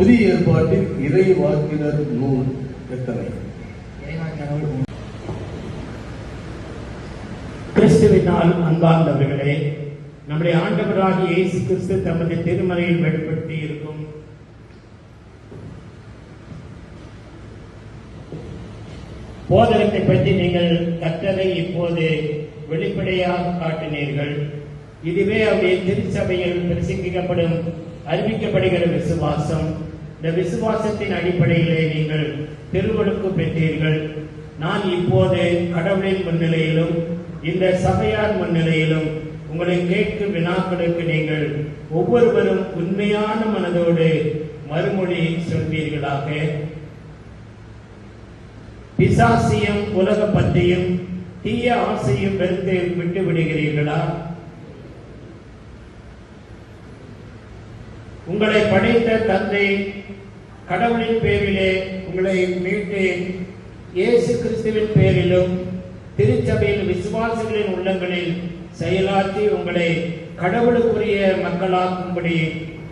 புதிய ஏற்பாட்டில் இறை வாக்கினர் நூல் எத்தனை? கிறிஸ்துவினால் அன்பார்ந்தவர்களே, நம்முடைய ஆண்டவராகிய இயேசு கிறிஸ்து தமது திருமறையில் வெளிப்படுத்தி இருக்கும் போதகத்தை பற்றி நீங்கள் கற்றதை இப்போது வெளிப்படையாக காட்டினீர்கள். இதுவே அவருடைய திருச்சபையில் பிரசங்கிக்கப்படும் அறிவிக்கப்படுகிற விசுவாசம். இந்த விசுவாசத்தின் அடிப்படையிலே நீங்கள் திருவொழுக்கு பெற்றீர்கள். நான் இப்போது கடவுளின் முன்னிலையிலும் இந்த சபையார் முன்னிலையிலும் உங்களை கேட்கும் வினாக்களுக்கு நீங்கள் ஒவ்வொருவரும் உண்மையான மனதோடு மறுமொழி சொல்வீர்களாக. பிசாசியும் உலக பற்றியும் தீய ஆசையும் வெறுத்து விட்டு விடுகிறீர்களா? உங்களை படைத்த தந்தை கடவுளின் பேரிலே உங்களை மீட்டு இயேசு கிறிஸ்துவின் பேரிலும் திருச்சபையில் விசுவாசிகளின் உள்ளங்களில் செயலாற்றி உங்களை கடவுளுக்குரிய மக்களாக்கும்படி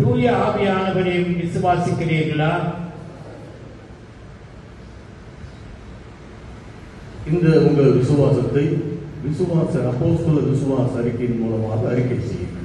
தூய ஆவியானவரையும் விசுவாசிக்கிறீர்களா? இந்த உங்கள் விசுவாசத்தை அப்போஸ்தல விசுவாச அறிக்கையின் மூலமாக அறிக்கை செய்யுங்கள்.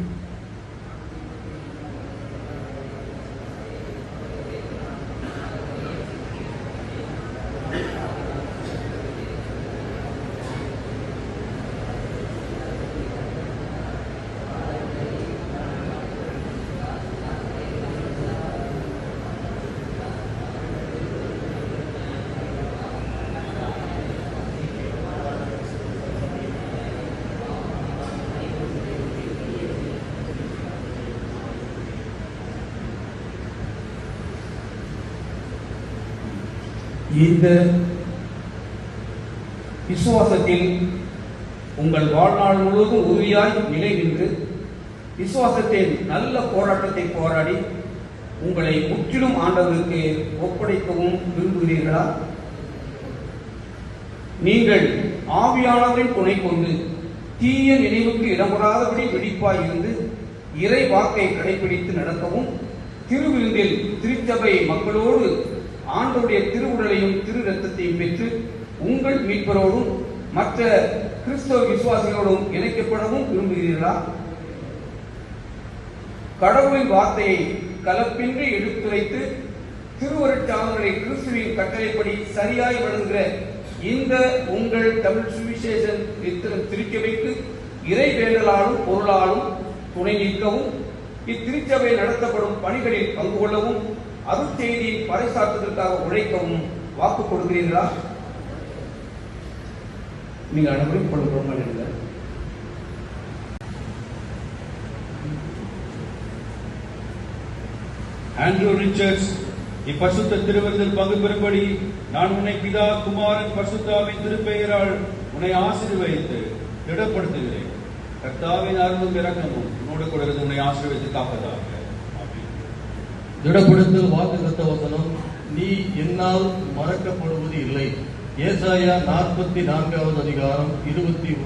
இந்த விசுவாசத்தில் உங்கள் வாழ்நாள் முழுவதும் உறுதியாய் நிலை நின்று விசுவாசத்தின் நல்ல போராட்டத்தை போராடி உங்களை முற்றிலும் ஆண்டவருக்கு ஒப்படைக்கவும் விரும்புகிறீர்களா? நீங்கள் ஆவியானவரின் துணை கொண்டு தீய நினைவுக்கு இடம்படாதபடி வெடிப்பாய் இருந்து இறை வாக்கை கடைபிடித்து நடக்கவும் திருவிருந்தில் திருச்சபை மக்களோடு ஆண்டவருடைய திருவுடலையும் திரு ரத்தத்தையும் பெற்று உங்கள் மீட்பரோடும் மற்ற கிறிஸ்தவ விசுவாசிகளோடும் இணைக்கப்படவும் விரும்புகிறீர்களா? கடவுளின் வார்த்தையை கலப்பின்றி எடுத்துரைத்து திருவருட்சாதனை கிறிஸ்துவின் கட்டளைப்படி சரியாய் வழங்குகிற இந்த உங்கள் தமிழ் சுவிசேஷன் திருச்சபைக்கு இறை வேண்டலாலும் பொருளாலும் துணை நிற்கவும் இத்திருச்சபை நடத்தப்படும் பணிகளில் பங்கு கொள்ளவும் அருட்செய்தியின் பறைசாற்றுவதற்காக உழைக்கவும் வாக்கு கொடுக்கிறீர்களா? நீங்க அனைவரும் கொள்ளுங்கள். ஆண்ட்ரூ ரிச்சர்ட்ஸ், இப்பரிசுத்த திருவிருந்தில் பங்கு பெறும்படி நான் உன்னை பிதா குமாரன் பரிசுத்தாவின் திருப்பெயரால் உன்னை ஆசீர்வதித்து திடப்படுத்துகிறேன். கர்த்தாவின் அருளும் இரக்கமும் உன்னோடு கூட உன்னை ஆசீர்வதித்து காப்பதாக. திடப்படுத்தல் வாக்குத்தத்த வசனம், நீ என்னால் மறக்கப்படுவது இல்லை. ஏசாயா 44 அதிகாரம் 21